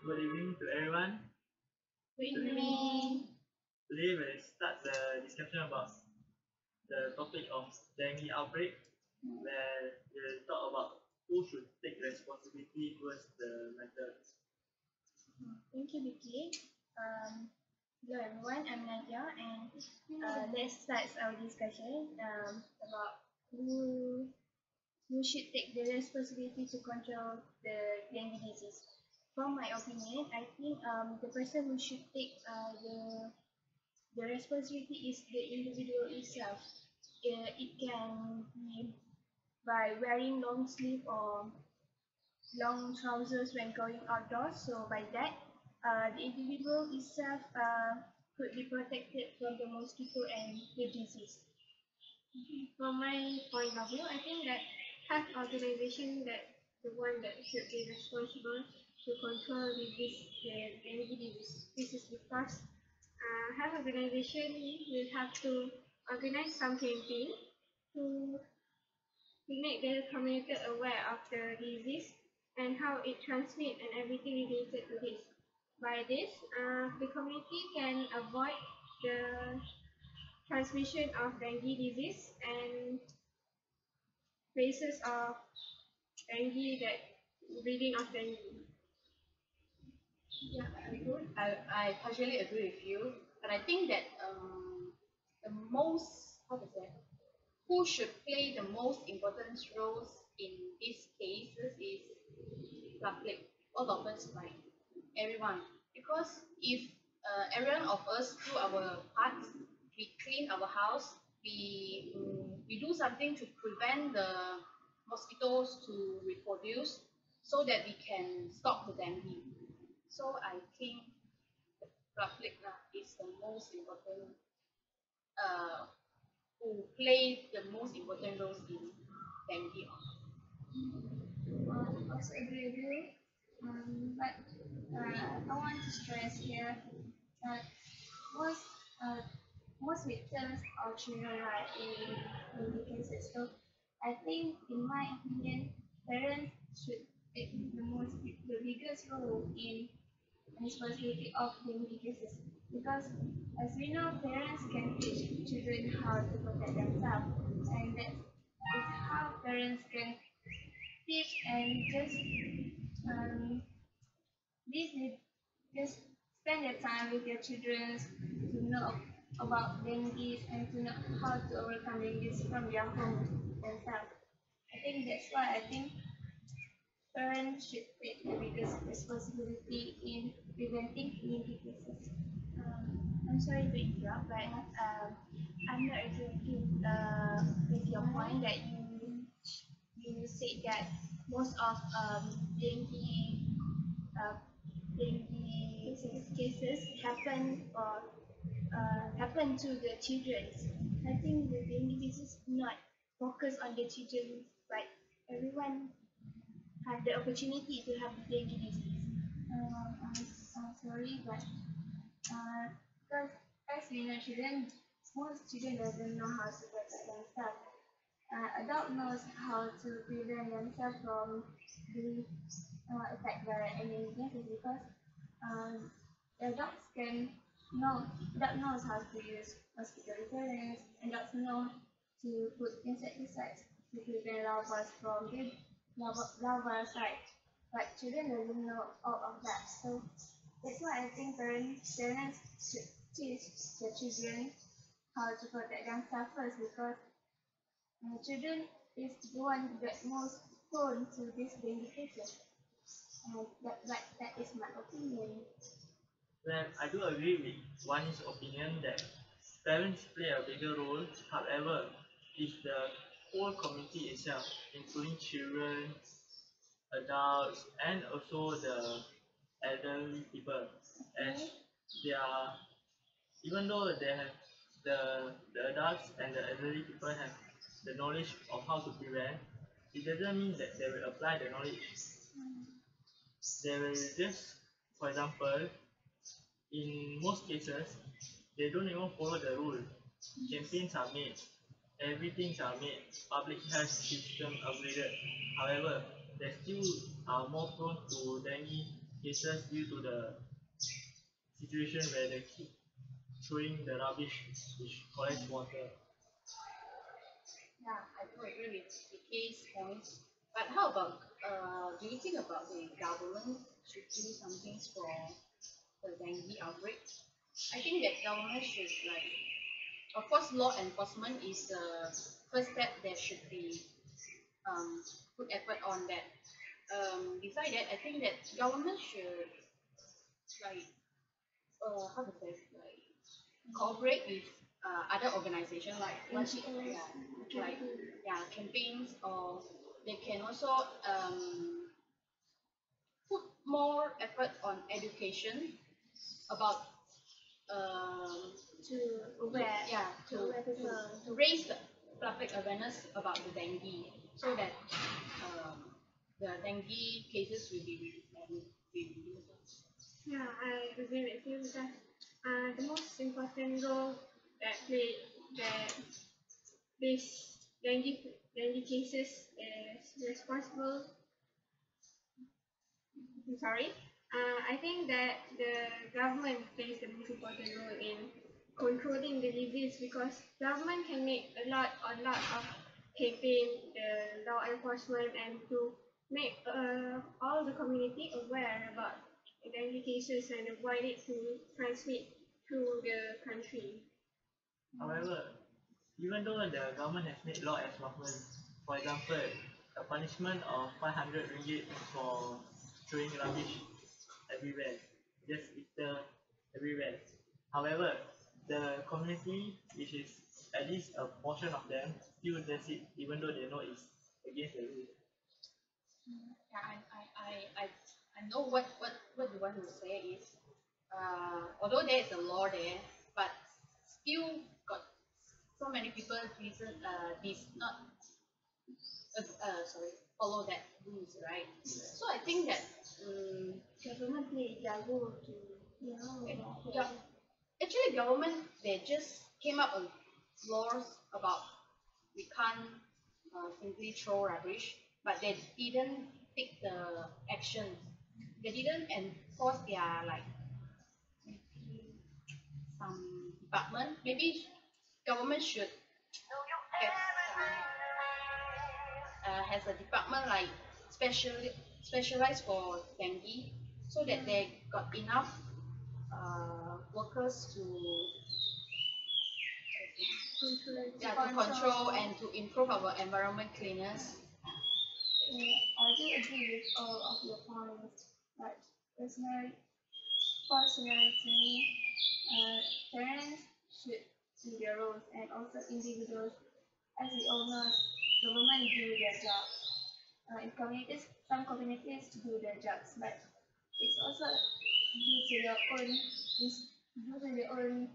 Good evening to everyone. Good evening. Today we'll start the discussion about the topic of dengue outbreak, where we'll talk about who should take responsibility towards the matter. Thank you, Vicky. Hello everyone, I'm Nadia, and let's start our discussion about who should take the responsibility to control the dengue disease. From my opinion, I think the person who should take the responsibility is the individual itself. It can be by wearing long sleeve or long trousers when going outdoors. So by that, the individual itself could be protected from the mosquito and the disease. From my point of view, I think that health organization that the one that should be responsible to control the dengue disease. This is because health organization will have to organize some campaign to make the community aware of the disease and how it transmits and everything related to this. By this, the community can avoid the transmission of dengue disease and cases of dengue that breeding of dengue. Yeah, very good. I partially agree with you, but I think that the most how to say who should play the most important roles in these cases is public, all of us, right? Everyone, because if every one of us do our part, we clean our house, we do something to prevent the mosquitoes to reproduce, so that we can stop the dengue. So I think the public is the most important, uh, who play the most important roles in dengue. Also agree with you, but I want to stress here that most uh, most victims are children right in the cases. So I think, in my opinion, parents should take the biggest role in responsibility of dengue cases, because as we know, parents can teach children how to protect themselves, and that is how parents can teach and just um, this is just spend your time with your children to know about dengue and to know how to overcome dengue from their home themselves. I think that's why I think parents should take the biggest responsibility in preventing dengue cases. I'm sorry to interrupt, but I'm not agree with your point that you said that most of dengue uh, dengue cases happen to the children. I think the dengue disease not focus on the children, but everyone have the opportunity to have the dengue disease. I'm sorry, but because as we know, most children doesn't know how to protect themselves. Adult knows how to prevent themselves from being affected by any disease, because um, adults can know adult knows how to use mosquito repellents. Adults know to put insecticides to prevent larvae from the larva site. But children doesn't know all of that. So that's why I think parents should teach the children how to protect themselves first, because children is the one that most prone to this dengue cases. And that is my opinion. Well, I do agree with one's opinion that parents play a bigger role. However, if the whole community itself, including children, adults, and also the elderly people, as they are, even though they have the adults and the elderly people have the knowledge of how to prevent, it doesn't mean that they will apply the knowledge. They will just, for example, in most cases, they don't even follow the rule. Campaigns are made, everything are made, public health system upgraded. However, they still are more prone to dengue cases due to the situation where they keep throwing the rubbish which collects water. Yeah, I do agree with the case points. But how about, do you think about the government should do something for the dengue outbreak? I think that government should like, of course, law enforcement is the first step that should be put effort on that. Besides that, I think that government should like, how to say, like cooperate with other organizations like what yeah, like yeah, campaigns, or they can also put more effort on education about To aware, yeah, aware people. to raise the public awareness about the dengue, so that the dengue cases will be reduced. Yeah, I agree with you because the most important role that play that this dengue cases is responsible. I'm sorry. I think that the government plays the most important role in controlling the disease because government can make a lot of campaign, the law enforcement, and to make all the community aware about dengue cases and avoid it to transmit through the country. However, even though the government has made law enforcement, for example, a punishment of 500 ringgit for throwing rubbish everywhere, just litter everywhere. However, the community, which is at least a portion of them, still does it even though they know it's against the rule. Yeah, I know what you want to say is, although there is a law there, but still got so many people did not sorry, follow that rules, right? So I think that Government play their role to yeah, actually government they just came up with laws about we can't simply throw rubbish, but they didn't take the action. They didn't enforce their like some department. Maybe government should have has a department like specialized for dengue, so that they got enough workers to yeah, to control and to improve our environment cleanness. I do agree with all of your points, but personally to me, parents should do their roles and also individuals. As we all know, government do their job. In communities, some communities do their jobs, but it's also due to their own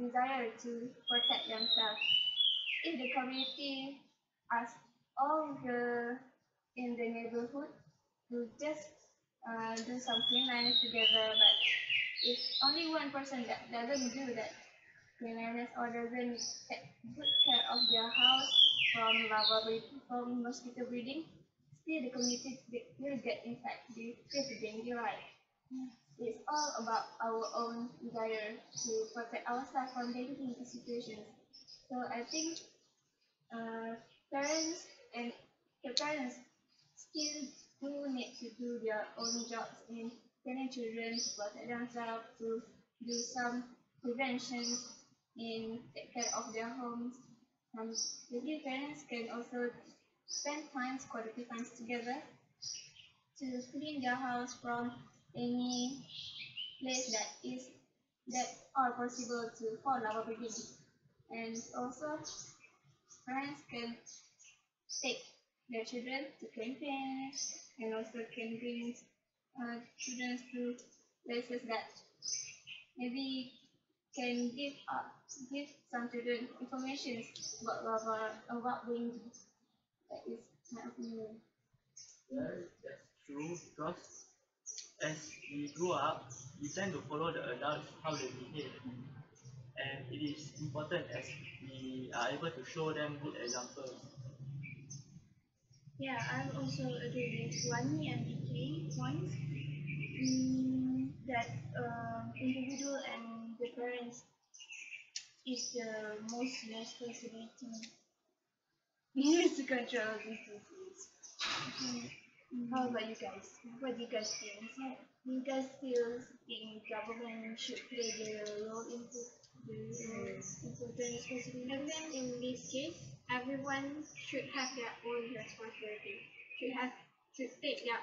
desire to protect themselves. If the community asks all the in the neighborhood to just do some cleanliness together, but if only one person that doesn't do that cleanliness or doesn't take good care of their house from mosquito breeding, still the community will get infected with the dengue, right? It's all about our own desire to protect ourselves from dengue situations. So I think parents and the parents still do need to do their own jobs in training children to protect themselves, to do some preventions in take care of their homes. Maybe parents can also spend times, quality times together to clean their house from any place that are possible to for lava breeding. And also parents can take their children to campaigns and also can bring children to places that maybe can give some children information about dengue. That is my opinion. Well, that's true because as we grow up, we tend to follow the adults how they behave, and it is important as we are able to show them good examples. Yeah, I also agree with Wani and DK points. that individual and the parents is the most responsibility to control this disease. How about you guys? What do you guys think? Do you guys still think government should play the role into the important responsibility? I think in this case, everyone should have their own responsibility. Should take their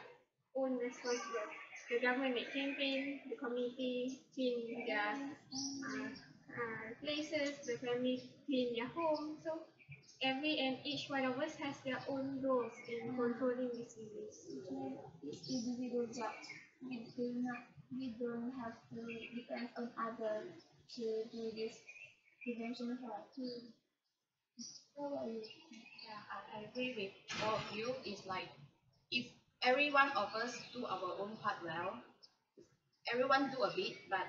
own responsibility. The government make campaign, the community clean their places, the family clean their home. So every and each one of us has their own roles in controlling this disease. It's individual job. We don't have to depend on others to do this prevention help. How about you? Yeah, I agree with all of you. It's like if every one of us do our own part well, everyone do a bit, but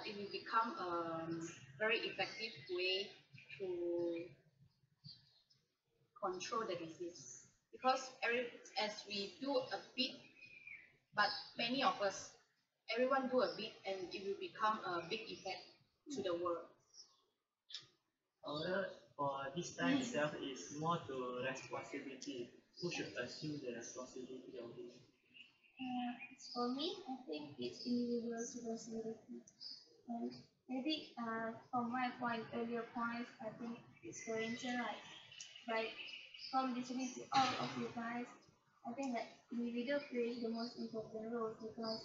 it will become a very effective way to control the disease. Because as we do a bit, but many of us, everyone do a bit, and it will become a big effect to the world. However, for this time itself is more to responsibility. Who should assume the responsibility of this? For me, I think it's individual responsibility. And maybe from my earlier point, I think it's going to right. But from listening to all of you guys, I think that individual plays the most important role because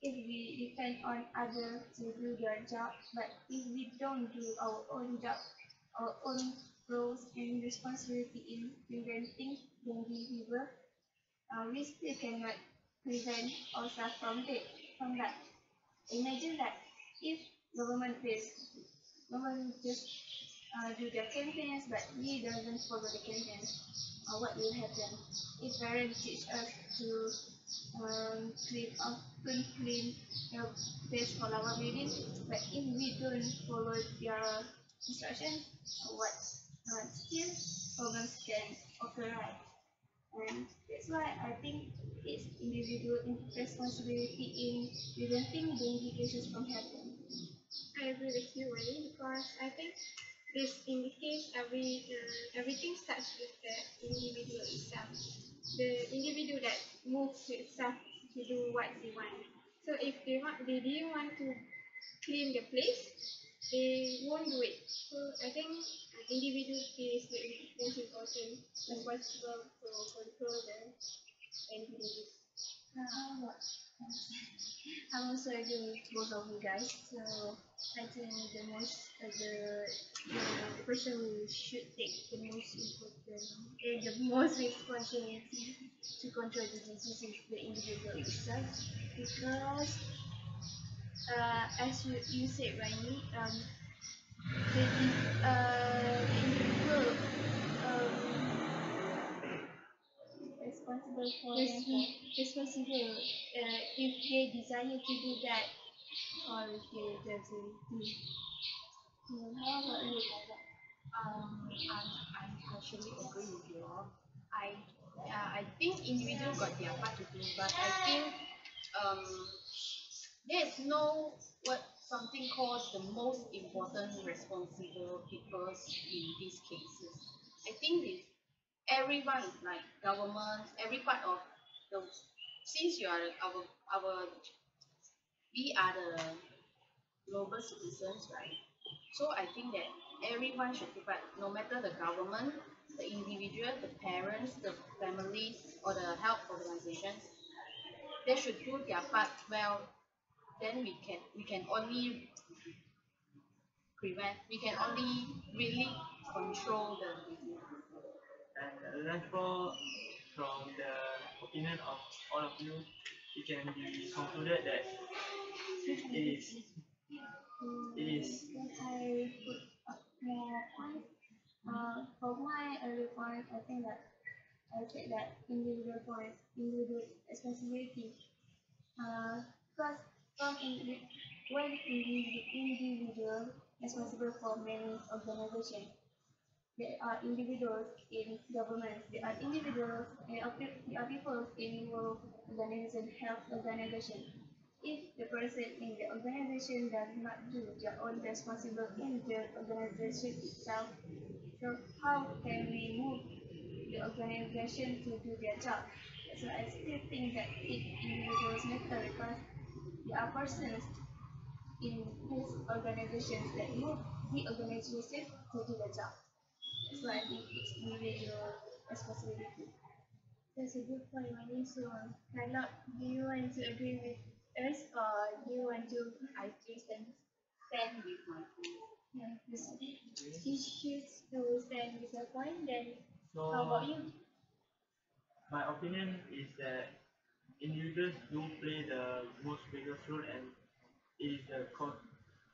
if we depend on others to do their job, but if we don't do our own job, our own roles and responsibility in preventing dengue fever, we still cannot prevent ourselves from that. Imagine that if government just do their campaigns, but we doesn't follow the campaigns, what will happen? If parents teach us to clean the place for our baby, but if we don't follow their instructions, what still problems can occur, right? And that's why I think it's individual responsibility in preventing dengue cases from happening. I agree with you, Wani, because I think in this case, everything starts with the individual itself. The individual that moves itself to do what they want. So if they didn't want to clean the place, they won't do it. So I think individual is the most important responsible to control the disease. I'm also agree with both of you guys. So I think the person who should take the most important the most responsibility to control the disease is the individual itself because as you said, Rani, the individual responsible for responsible if they desire to do that or if they doesn't do. How about you, Baba? I partially agree with you all. I think individual got their part to do, but I think there is no something called the most important responsible people in these cases. I think it's everyone, like governments, every part of the since you are we are the global citizens, right? So I think that everyone should be part, no matter the government, the individual, the parents, the families, or the health organizations, they should do their part well. Then we can only prevent, we can only really control the disease. And therefore, from the opinion of all of you, it can be concluded that it is Can I put up more points? For my earlier point, I think that I said that individual responsibility. Because one individual responsible for many organizations. There are individuals in government. There are individuals. There are people in world organization, health organization. if the person in the organization does not do their own responsible in the organization itself, so how can we move the organization to do their job? So I still think that individuals matter because there are persons in these organizations that move the organization to do the job. So I think it's individual responsibility. That's a good point, Wani. So, Carla, do you want to agree with us or do you want to I just stand with my point. choose to stand with your point? Then, how So about you? my opinion is that individuals do play the most biggest role, and it is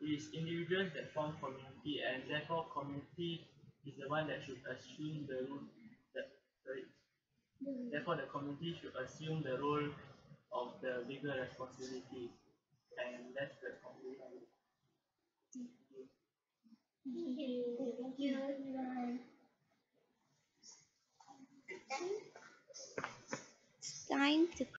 it is individuals that form community, and therefore community is the one that should assume the role that sorry, therefore the community should assume the role of the bigger responsibility, and that's the conclusion. Thank you, everyone. Time to